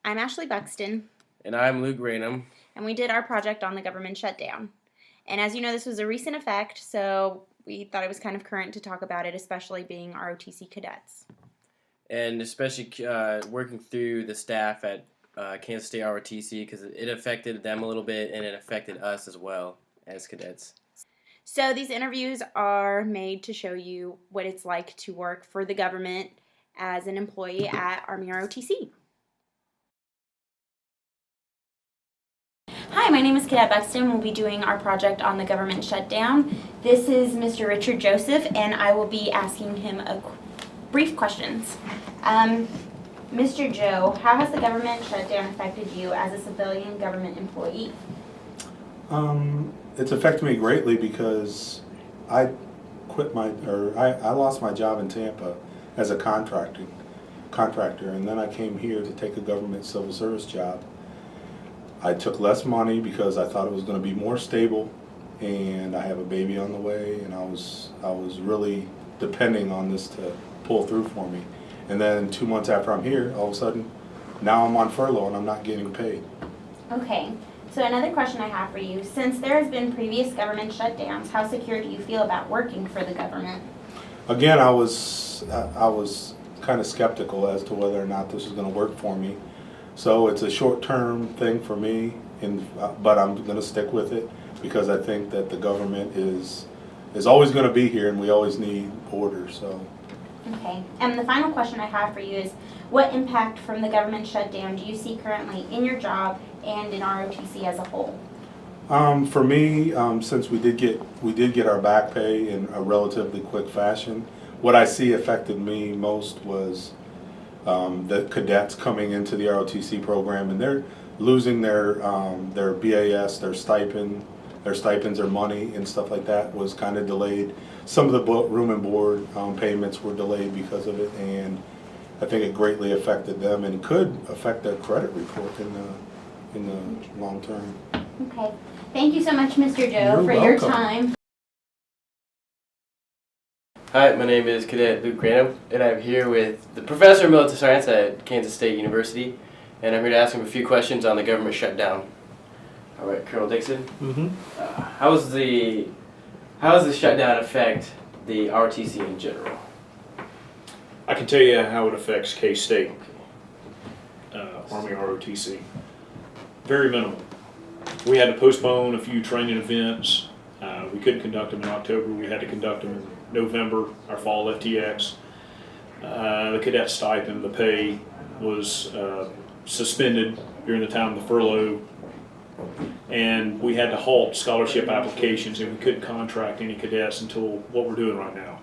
I'm Ashley Buxton, And I'm Luke Rainham. and we did our project on the government shutdown. And as you know, this was a recent effect, so we thought it was kind of current to talk about it, especially being ROTC cadets. And especially working through the staff at Kansas State ROTC because it affected them a little bit and it affected us as well as cadets. So these interviews are made to show you what it's like to work for the government as an employee at Army ROTC. Hi, my name is Cadet Buxton. We'll be doing our project on the government shutdown. This is Mr. Richard Joseph, and I will be asking him brief questions. Mr. Joe, how has the government shutdown affected you as a civilian government employee? It's affected me greatly because I lost my job in Tampa as a contractor, and then I came here to take a government civil service job. I took less money because I thought it was going to be more stable, and I have a baby on the way, and I was really depending on this to pull through for me. And then 2 months after I'm here, all of a sudden, now I'm on furlough and I'm not getting paid. Okay, so another question I have for you, since there has been previous government shutdowns, how secure do you feel about working for the government? Again, I was kind of skeptical as to whether or not this was going to work for me. So it's a short-term thing for me, but I'm going to stick with it because I think that the government is always going to be here, and we always need order. So. Okay, and the final question I have for you is, what impact from the government shutdown do you see currently in your job and in ROTC as a whole? For me, since we did get our back pay in a relatively quick fashion, what I see affected me most was the cadets coming into the ROTC program, and they're losing their BAS, their stipends, their money and stuff like that was kind of delayed. Some of the room and board payments were delayed because of it, and I think it greatly affected them and could affect their credit report in the long term. Okay. Thank you so much, Mr. Joe, You're for your welcome. time. Hi, my name is Cadet Luke Rainham, and I'm here with the Professor of Military Science at Kansas State University, and I'm here to ask him a few questions on the government shutdown. All right, Colonel Dixon. Mm-hmm. How does the shutdown affect the ROTC in general? I can tell you how it affects K-State, Army ROTC. Very minimal. We had to postpone a few training events. We couldn't conduct them in October. We had to conduct them in November, our fall FTX. The cadet stipend, the pay was suspended during the time of the furlough, and we had to halt scholarship applications, and we couldn't contract any cadets until what we're doing right now.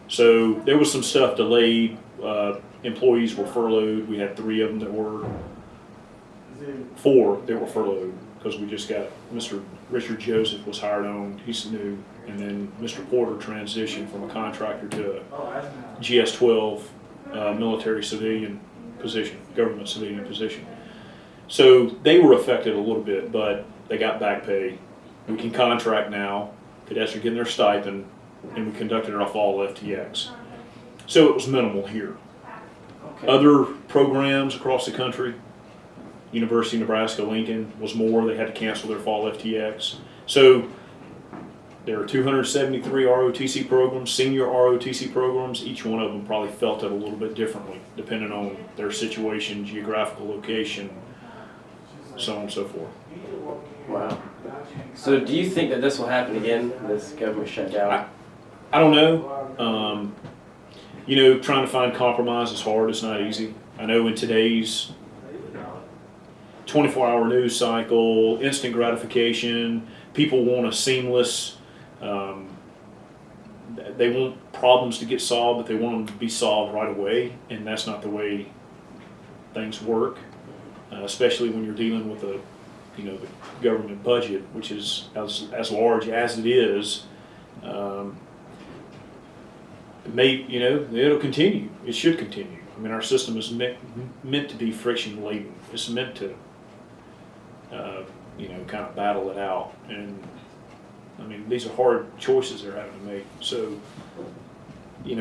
So there was some stuff delayed. Employees were furloughed. We had 4 that were furloughed because we just got Mr. Richard Joseph was hired on. He's new, and then Mr. Porter transitioned from a contractor to a GS-12 military civilian position, government civilian position. So they were affected a little bit, but they got back pay. We can contract now. Cadets are getting their stipend, and we conducted our fall FTX. So it was minimal here. Okay. Other programs across the country, University of Nebraska-Lincoln was more. They had to cancel their fall FTX. So there are 273 ROTC programs, senior ROTC programs. Each one of them probably felt it a little bit differently, depending on their situation, geographical location, so on and so forth. Wow. So do you think that this will happen again, this government shutdown? I don't know. Trying to find compromise is hard. It's not easy. I know in today's 24-hour news cycle, instant gratification, people want a seamless, they want problems to get solved, but they want them to be solved right away, and that's not the way things work, especially when you're dealing with the government budget, which is as large as it is. It'll continue. It should continue. I mean, our system is meant to be friction laden. It's meant to, kind of battle it out. And I mean, these are hard choices they're having to make. So,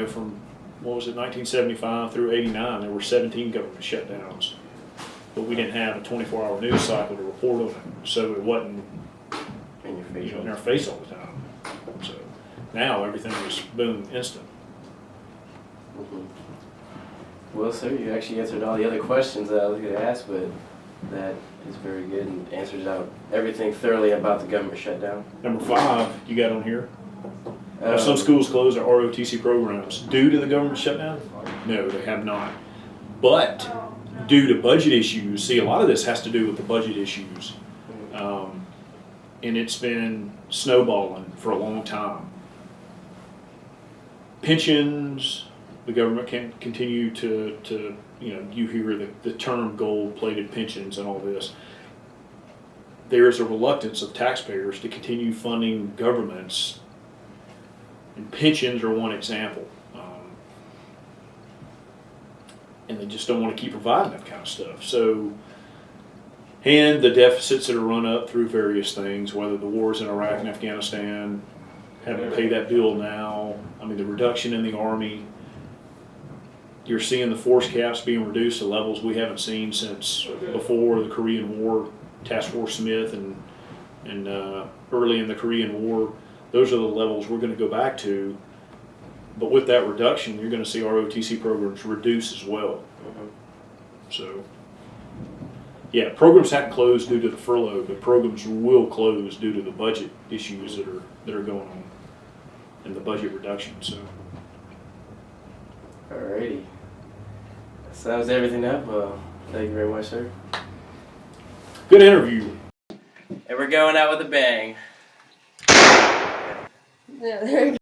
from 1975 through '89, there were 17 government shutdowns. but we didn't have a 24-hour news cycle to report on it, so it wasn't In your face. in our face all the time. So now everything is boom, instant. Mhm. Well, sir, you actually answered all the other questions that I was going to ask, but that is very good and answers out everything thoroughly about the government shutdown. Number 5, you got on here. Have some schools closed their ROTC programs due to the government shutdown? No, they have not. But due to budget issues, see, a lot of this has to do with the budget issues. And it's been snowballing for a long time. Pensions, the government can continue to you hear the term gold-plated pensions and all this. There's a reluctance of taxpayers to continue funding governments, and pensions are one example. And they just don't want to keep providing that kind of stuff. So, and the deficits that are run up through various things, whether the wars in Iraq and Afghanistan, having to pay that bill now, I mean the reduction in the Army, you're seeing the force caps being reduced to levels we haven't seen since before the Korean War, Task Force Smith and early in the Korean War. Those are the levels we're going to go back to. But with that reduction, you're going to see ROTC programs reduce as well. So, yeah, programs haven't closed due to the furlough, but programs will close due to the budget issues that are going on and the budget reduction. So, Alrighty. So that was everything up. Well, thank you very much, sir. good interview. And we're going out with a bang. Yeah, there you go.